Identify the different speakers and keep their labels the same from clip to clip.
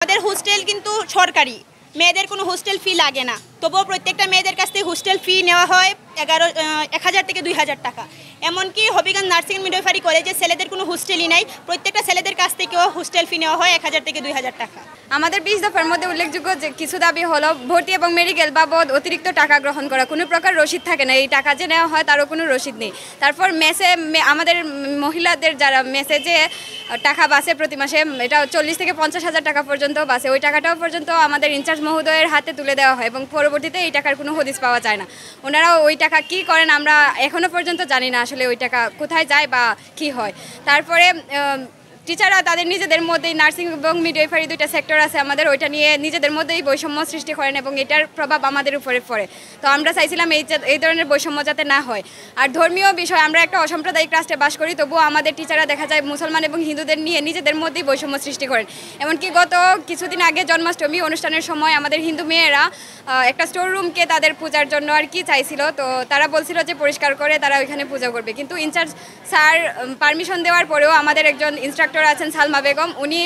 Speaker 1: আমাদের হোস্টেল কিন্তু সরকারি, মেয়েদের কোনো হোস্টেল ফি লাগে না, তবুও প্রত্যেকটা মেয়েদের কাছ থেকে হোস্টেল ফি নেওয়া হয় 1000 থেকে 2000 টাকা। এমনকি হবিগঞ্জ নার্সিং মিডওয়াইফারি কলেজে ছেলেদের কোনো হোস্টেলই নাই, প্রত্যেকটা ছেলেদের কাছ থেকেও হোস্টেল ফি নেওয়া হয় 1000 থেকে 2000 টাকা।
Speaker 2: আমাদের 20 দফার মধ্যে উল্লেখযোগ্য যে কিছু দাবি হলো ভর্তি এবং মেডিকেল বাবদ অতিরিক্ত টাকা গ্রহণ করা, কোনো প্রকার রসিদ থাকে না, এই টাকা যে নেওয়া হয় তারও কোনো রসিদ নেই। তারপর মেসে আমাদের মহিলাদের যারা মেসে যে টাকা বাসে প্রতি মাসে, এটা 40 থেকে 50,000 টাকা পর্যন্ত বাসে, ওই টাকাটাও পর্যন্ত আমাদের ইনচার্জ মহোদয়ের হাতে তুলে দেওয়া হয় এবং পরবর্তীতে এই টাকার কোনো হদিস পাওয়া যায় না। ওনারা ওই টাকা কি করেন আমরা এখনও পর্যন্ত জানি না আসলে ওই টাকা কোথায় যায় বা কি হয়। তারপরে টিচাররা তাদের নিজেদের মধ্যেই, নার্সিং এবং মিডওয়াইফারি দুইটা সেক্টর আছে আমাদের, ওইটা নিয়ে নিজেদের মধ্যেই বৈষম্য সৃষ্টি করেন এবং এটার প্রভাব আমাদের উপরে পড়ে। তো আমরা চাইছিলাম এই ধরনের বৈষম্য যাতে না হয়। আর ধর্মীয় বিষয়, আমরা একটা অসাম্প্রদায়িক রাষ্ট্রে বাস করি, তবুও আমাদের টিচাররা দেখা যায় মুসলমান এবং হিন্দুদের নিয়ে নিজেদের মধ্যেই বৈষম্য সৃষ্টি করেন। এমনকি গত কিছুদিন আগে জন্মাষ্টমী অনুষ্ঠানের সময় আমাদের হিন্দু মেয়েরা একটা স্টোর রুমকে তাদের পূজার জন্য আর কি চাইছিল, তো তারা বলছিল যে পরিষ্কার করে তারা ওইখানে পূজা করবে, কিন্তু ইনচার্জ স্যার পারমিশন দেওয়ার পরেও আমাদের একজন ইনস্ট্রাক্টর আছেন সালমা বেগম, উনি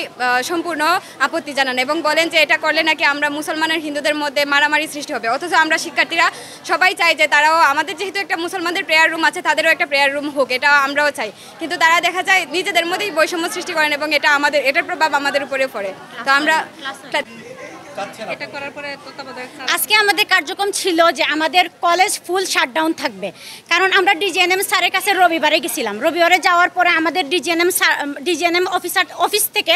Speaker 2: সম্পূর্ণ আপত্তি জানান এবং বলেন যে এটা করলে নাকি আমরা মুসলমান আর হিন্দুদের মধ্যে মারামারি সৃষ্টি হবে। অথচ আমরা শিক্ষার্থীরা সবাই চাই যে তারাও, আমাদের যেহেতু একটা মুসলমানদের প্রেয়ার রুম আছে, তাদেরও একটা প্রেয়ার রুম হোক, এটা আমরাও চাই, কিন্তু তারা দেখা যায় নিজেদের মধ্যেই বৈষম্য সৃষ্টি করেন এবং এটার প্রভাব আমাদের উপরে পড়ে। তো আমরা
Speaker 3: আজকে আমাদের কার্যক্রম ছিল যে আমাদের কলেজ ফুল শাটডাউন থাকবে, কারণ আমরা ডিজিএনএম স্যারের কাছে রবিবারে গেছিলাম। রবিবারে যাওয়ার পরে আমাদের ডিজিএনএম অফিস থেকে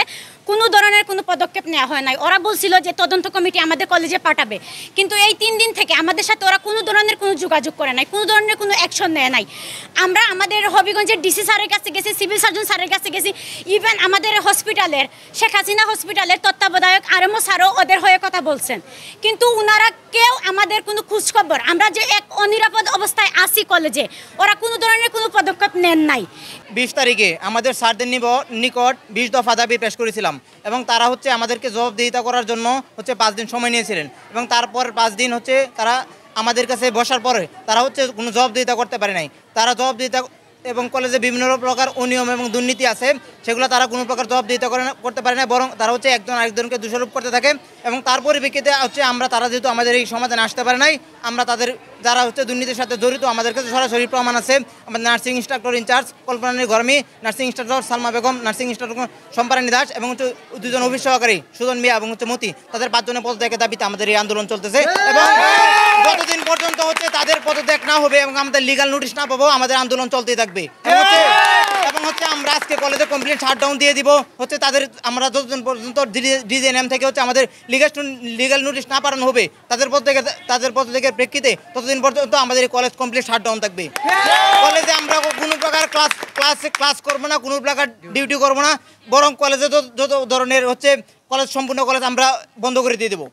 Speaker 3: কোনো ধরনের কোনো পদক্ষেপ নেওয়া হয় নাই। ওরা বলছিল যে তদন্ত কমিটি আমাদের কলেজে পাঠাবে, কিন্তু এই 3 দিন থেকে আমাদের সাথে ওরা কোনো ধরনের কোনো যোগাযোগ করে নাই, কোনো ধরনের কোনো অ্যাকশন নেয় নাই। আমরা আমাদের হবিগঞ্জের ডিসি স্যারের কাছে গেছি, সিভিল সার্জন স্যারের কাছে গেছি, ইভেন আমাদের হসপিটালের শেখ হাসিনা হসপিটালের তত্ত্বাবধায়ক আরএমও স্যারও ওদের হয়ে কথা বলছেন, কিন্তু ওনারা কেউ আমাদের কোনো খোঁজখবর, আমরা যে এক অনিরাপদ অবস্থায় আসি কলেজে, ওরা কোনো ধরনের কোনো পদক্ষেপ নেন নাই।
Speaker 4: 20 তারিখে আমাদের স্যারদের নিকট 20 দফা দাবি পেশ করেছিলাম এবং তারা আমাদেরকে জবাবদিহিতা করার জন্য 5 দিন সময় নিয়েছিলেন এবং তারপর 5 দিন তারা আমাদের কাছে বসার পরে তারা কোনো জবাবদিহিতা করতে পারে নাই। তারা জবাবদিহিতা এবং কলেজে বিভিন্ন প্রকার অনিয়ম এবং দুর্নীতি আছে, সেগুলো তারা কোনো প্রকার জবাবদিহিতা করতে পারে না, বরং তারা একজন আরেকজনকে দোষারোপ করতে থাকে এবং তার পরিপ্রেক্ষিতে তারা যেহেতু আমাদের এই সমাধানে আসতে পারে নাই, আমরা তাদের যারা দুর্নীতির সাথে জড়িত, আমাদের কাছে সরাসরি প্রমাণ আছে। আমাদের নার্সিং ইনস্ট্রাক্টর ইনচার্জ কল্পনানী গরমি, nursing instructor Salma Begum, nursing instructor সম্পারানী দাস এবং 2জন অফিস সহকারী সুজন মিয়া এবং মতি, তাদের 5 জনের পদত্যাগের দাবিতে আমাদের এই আন্দোলন চলতেছে এবং যতদিন পর্যন্ত তাদের পদত্যাগ না হবে এবং আমাদের লিগাল নোটিশ না পাবো, আমাদের আন্দোলন চলতেই থাকবে। এবং আমরা আজকে কলেজে কমপ্লিট শাটডাউন দিয়ে দিব। তাদের আমরা যতদিন পর্যন্ত ডিজিএনএম থেকে আমাদের লিগাল নোটিশ না পাঠানো হবে, তাদের পদত্যাগের প্রেক্ষিতে ততদিন পর্যন্ত আমাদের এই কলেজ কমপ্লিট শাটডাউন থাকবে। কলেজে আমরা কোনো প্রকার ক্লাস করবো না, কোনো প্রকার ডিউটি করবো না, বরং কলেজে যত ধরনের কলেজ সম্পূর্ণ কলেজ আমরা বন্ধ করে দিয়ে দেবো।